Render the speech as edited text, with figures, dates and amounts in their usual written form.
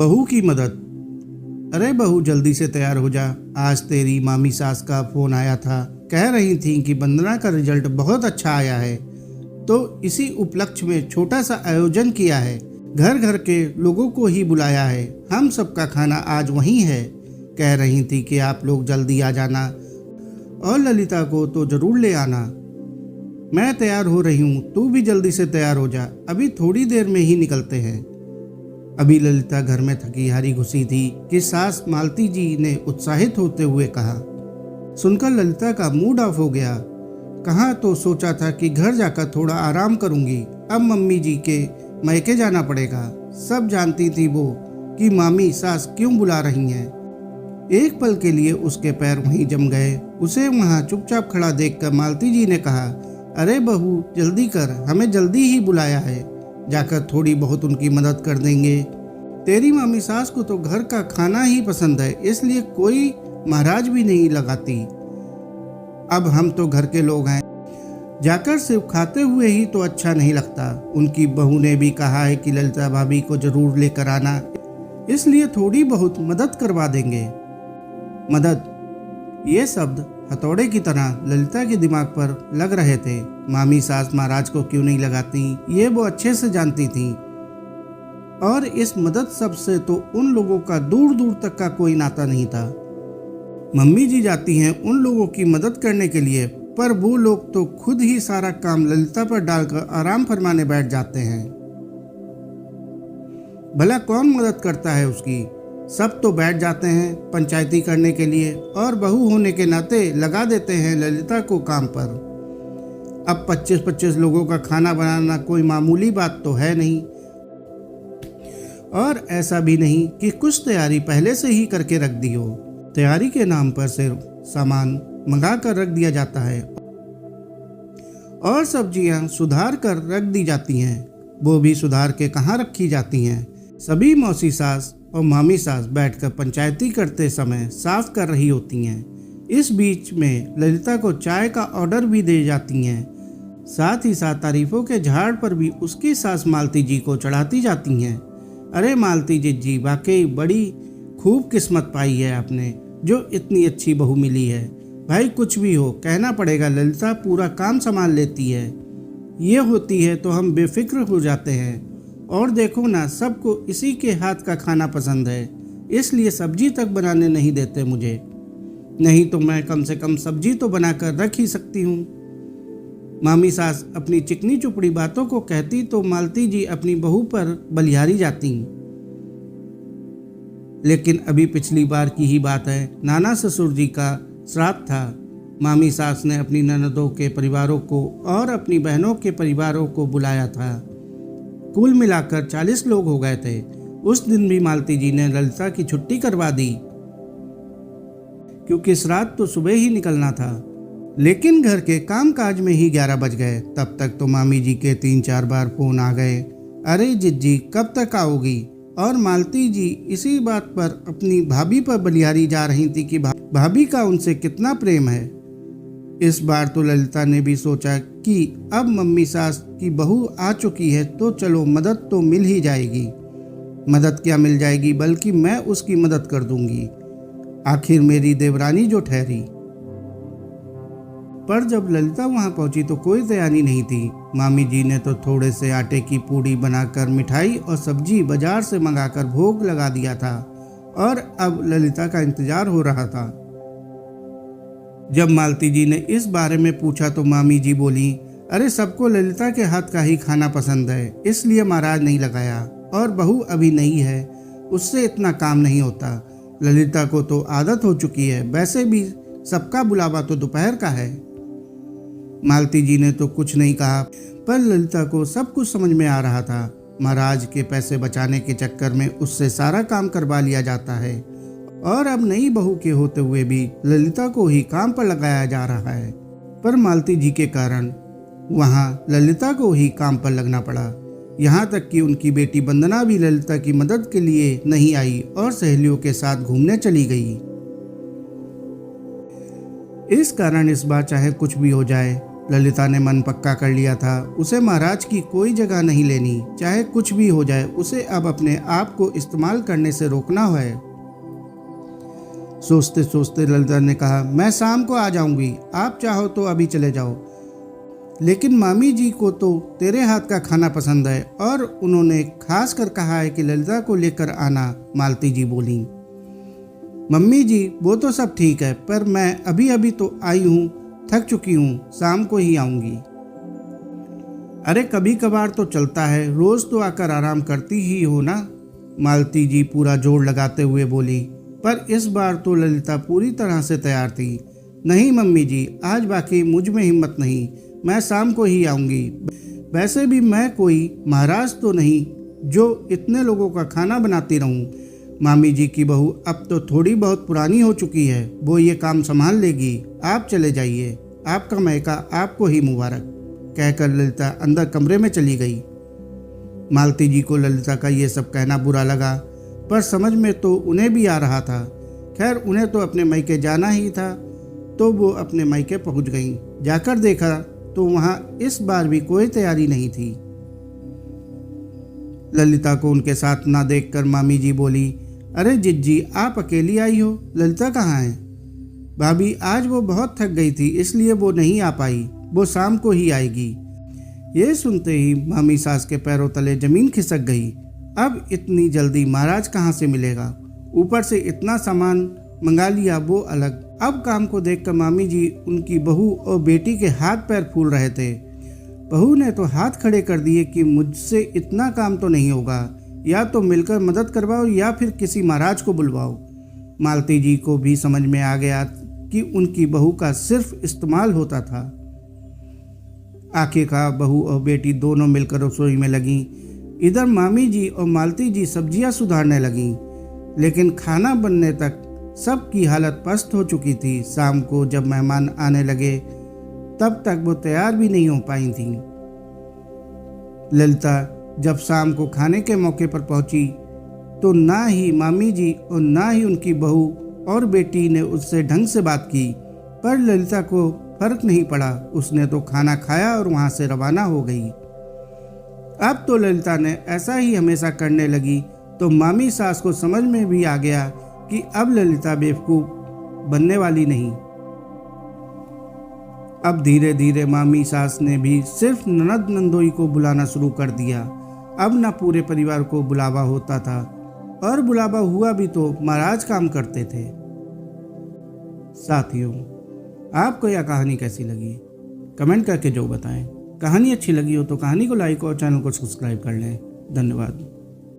बहू की मदद। अरे बहू, जल्दी से तैयार हो जा, आज तेरी मामी सास का फोन आया था। कह रही थी कि वंदना का रिजल्ट बहुत अच्छा आया है, तो इसी उपलक्ष्य में छोटा सा आयोजन किया है। घर घर के लोगों को ही बुलाया है, हम सबका खाना आज वहीं है। कह रही थी कि आप लोग जल्दी आ जाना और ललिता को तो जरूर ले आना। मैं तैयार हो रही हूँ, तू भी जल्दी से तैयार हो जा, अभी थोड़ी देर में ही निकलते हैं। अभी ललिता घर में थकी हारी घुसी थी कि सास मालती जी ने उत्साहित होते हुए कहा। सुनकर ललिता का मूड ऑफ हो गया। कहाँ तो सोचा था कि घर जाकर थोड़ा आराम करूंगी, अब मम्मी जी के मैके जाना पड़ेगा। सब जानती थी वो कि मामी सास क्यों बुला रही हैं। एक पल के लिए उसके पैर वहीं जम गए। उसे वहां चुपचाप खड़ा देखकर मालती जी ने कहा, अरे बहू जल्दी कर, हमें जल्दी ही बुलाया है, जाकर थोड़ी बहुत उनकी मदद कर देंगे। तेरी मामी सास को तो घर का खाना ही पसंद है, इसलिए कोई महाराज भी नहीं लगाती। अब हम तो घर के लोग हैं, जाकर सिर्फ खाते हुए ही तो अच्छा नहीं लगता। उनकी बहू ने भी कहा है कि ललिता भाभी को जरूर लेकर आना, इसलिए थोड़ी बहुत मदद करवा देंगे। मदद, ये शब्द हथौड़े की तरह ललिता के दिमाग पर लग रहे थे। मामी सास महाराज को क्यों नहीं लगाती, ये वो अच्छे से जानती थी। और इस मदद सब से तो उन लोगों का दूर दूर तक का कोई नाता नहीं था। मम्मी जी जाती हैं उन लोगों की मदद करने के लिए, पर वो लोग तो खुद ही सारा काम ललिता पर डालकर आराम फरमाने बैठ जाते हैं। भला कौन मदद करता है उसकी? सब तो बैठ जाते हैं पंचायती करने के लिए और बहू होने के नाते लगा देते हैं ललिता को काम पर। अब 25-25 लोगों का खाना बनाना कोई मामूली बात तो है नहीं, और ऐसा भी नहीं कि कुछ तैयारी पहले से ही करके रख दी हो। तैयारी के नाम पर सिर्फ सामान मंगा कर रख दिया जाता है और सब्जियां सुधार कर रख दी जाती हैं। वो भी सुधार के कहाँ रखी जाती हैं। सभी मौसी सास और मामी सास बैठकर पंचायती करते समय साफ कर रही होती हैं। इस बीच में ललिता को चाय का ऑर्डर भी दे जाती हैं। साथ ही साथ तारीफों के झाड़ पर भी उसकी सास मालती जी को चढ़ाती जाती हैं। अरे मालती जी, वाकई बड़ी खूब किस्मत पाई है आपने, जो इतनी अच्छी बहू मिली है। भाई कुछ भी हो, कहना पड़ेगा, ललिता पूरा काम संभाल लेती है। ये होती है तो हम बेफिक्र हो जाते हैं। और देखो ना, सबको इसी के हाथ का खाना पसंद है, इसलिए सब्जी तक बनाने नहीं देते मुझे। नहीं तो मैं कम से कम सब्जी तो बनाकर रख ही सकती हूँ। मामी सास अपनी चिकनी चुपड़ी बातों को कहती तो मालती जी अपनी बहू पर बलिहारी जाती। लेकिन अभी पिछली बार की ही बात है, नाना ससुर जी का श्राद्ध था। मामी सास ने अपनी ननदों के परिवारों को और अपनी बहनों के परिवारों को बुलाया था। कुल मिलाकर 40 लोग हो गए थे। उस दिन भी मालती जी ने ललिता की छुट्टी करवा दी, क्योंकि श्राद्ध तो सुबह ही निकलना था। लेकिन घर के कामकाज में ही 11 बज गए। तब तक तो मामी जी के 3-4 बार फोन आ गए। अरे जिज्जी, कब तक आओगी? और मालती जी इसी बात पर अपनी भाभी पर बलिहारी जा रही थी कि भाभी का उनसे कितना प्रेम है। इस बार तो ललिता ने भी सोचा कि अब मम्मी सास की बहू आ चुकी है तो चलो मदद तो मिल ही जाएगी। मदद क्या मिल जाएगी, बल्कि मैं उसकी मदद कर दूंगी, आखिर मेरी देवरानी जो ठहरी। पर जब ललिता वहां पहुंची तो कोई तैयारी नहीं थी। मामी जी ने तो थोड़े से आटे की पूड़ी बनाकर मिठाई और सब्जी बाजार से मंगाकर भोग लगा दिया था और अब ललिता का इंतजार हो रहा था। जब मालती जी ने इस बारे में पूछा तो मामी जी बोली, अरे सबको ललिता के हाथ का ही खाना पसंद है, इसलिए महाराज नहीं लगाया, और बहू अभी नहीं है, उससे इतना काम नहीं होता। ललिता को तो आदत हो चुकी है, वैसे भी सबका बुलावा तो दोपहर का है। मालती जी ने तो कुछ नहीं कहा, पर ललिता को सब कुछ समझ में आ रहा था। महाराज के पैसे बचाने के चक्कर में उससे सारा काम करवा लिया जाता है और अब नई बहू के होते हुए भी ललिता को ही काम पर लगाया जा रहा है। पर मालती जी के कारण वहाँ ललिता को ही काम पर लगना पड़ा। यहाँ तक कि उनकी बेटी वंदना भी ललिता की मदद के लिए नहीं आई और सहेलियों के साथ घूमने चली गई। इस कारण इस बार चाहे कुछ भी हो जाए, ललिता ने मन पक्का कर लिया था, उसे महाराज की कोई जगह नहीं लेनी, चाहे कुछ भी हो जाए। उसे अब अपने आप को इस्तेमाल करने से रोकना है। सोचते सोचते ललिता ने कहा, मैं शाम को आ जाऊंगी, आप चाहो तो अभी चले जाओ, लेकिन मामी जी को तो तेरे हाथ का खाना पसंद है और उन्होंने खास कर कहा है कि ललिता को लेकर आना। मालती जी बोली, मम्मी जी वो तो सब ठीक है, पर मैं अभी अभी तो आई हूँ, थक चुकी हूँ, शाम को ही आऊँगी। अरे कभी कभार तो चलता है, रोज़ तो आकर आराम करती ही हो ना। मालती जी पूरा जोर लगाते हुए बोली, पर इस बार तो ललिता पूरी तरह से तैयार थी। नहीं मम्मी जी, आज बाकी मुझ में हिम्मत नहीं, मैं शाम को ही आऊँगी। वैसे भी मैं कोई महाराज तो नहीं जो इतने लोगों का खाना बनाती रहूँ। मामी जी की बहू अब तो थोड़ी बहुत पुरानी हो चुकी है, वो ये काम संभाल लेगी। आप चले जाइए, आपका मैका आपको ही मुबारक, कहकर ललिता अंदर कमरे में चली गई। मालती जी को ललिता का ये सब कहना बुरा लगा, पर समझ में तो उन्हें भी आ रहा था। खैर उन्हें तो अपने मैके जाना ही था, तो वो अपने मैके पहुंच गईं। जाकर देखा तो वहां इस बार भी कोई तैयारी नहीं थी। ललिता को उनके साथ ना देखकर मामी जी बोली, अरे जिज्जी आप अकेली आई हो, ललिता कहाँ है? भाभी आज वो बहुत थक गई थी, इसलिए वो नहीं आ पाई, वो शाम को ही आएगी। ये सुनते ही मामी सास के पैरों तले जमीन खिसक गई। अब इतनी जल्दी महाराज कहाँ से मिलेगा? ऊपर से इतना सामान मंगा लिया वो अलग। अब काम को देखकर मामी जी उनकी बहू और बेटी के हाथ पैर फूल रहे थे। बहू ने तो हाथ खड़े कर दिए कि मुझसे इतना काम तो नहीं होगा, या तो मिलकर मदद करवाओ या फिर किसी महाराज को बुलवाओ। मालती जी को भी समझ में आ गया कि उनकी बहू का सिर्फ इस्तेमाल होता था। आखिरकार बहू और बेटी दोनों मिलकर रसोई में लगीं। इधर मामी जी और मालती जी सब्जियां सुधारने लगीं, लेकिन खाना बनने तक सबकी हालत पस्त हो चुकी थी। शाम को जब मेहमान आने लगे तब तक वो तैयार भी नहीं हो पाई थी। ललिता जब शाम को खाने के मौके पर पहुंची तो ना ही मामी जी और ना ही उनकी बहू और बेटी ने उससे ढंग से बात की, पर ललिता को फर्क नहीं पड़ा। उसने तो खाना खाया और वहां से रवाना हो गई। अब तो ललिता ने ऐसा ही हमेशा करने लगी तो मामी सास को समझ में भी आ गया कि अब ललिता बेवकूफ बनने वाली नहीं। अब धीरे धीरे मामी सास ने भी सिर्फ ननद नंदोई को बुलाना शुरू कर दिया। अब न पूरे परिवार को बुलावा होता था, और बुलावा हुआ भी तो महाराज काम करते थे। साथियों, आपको यह कहानी कैसी लगी कमेंट करके जो बताएं। कहानी अच्छी लगी हो तो कहानी को लाइक और चैनल को सब्सक्राइब कर लें। धन्यवाद।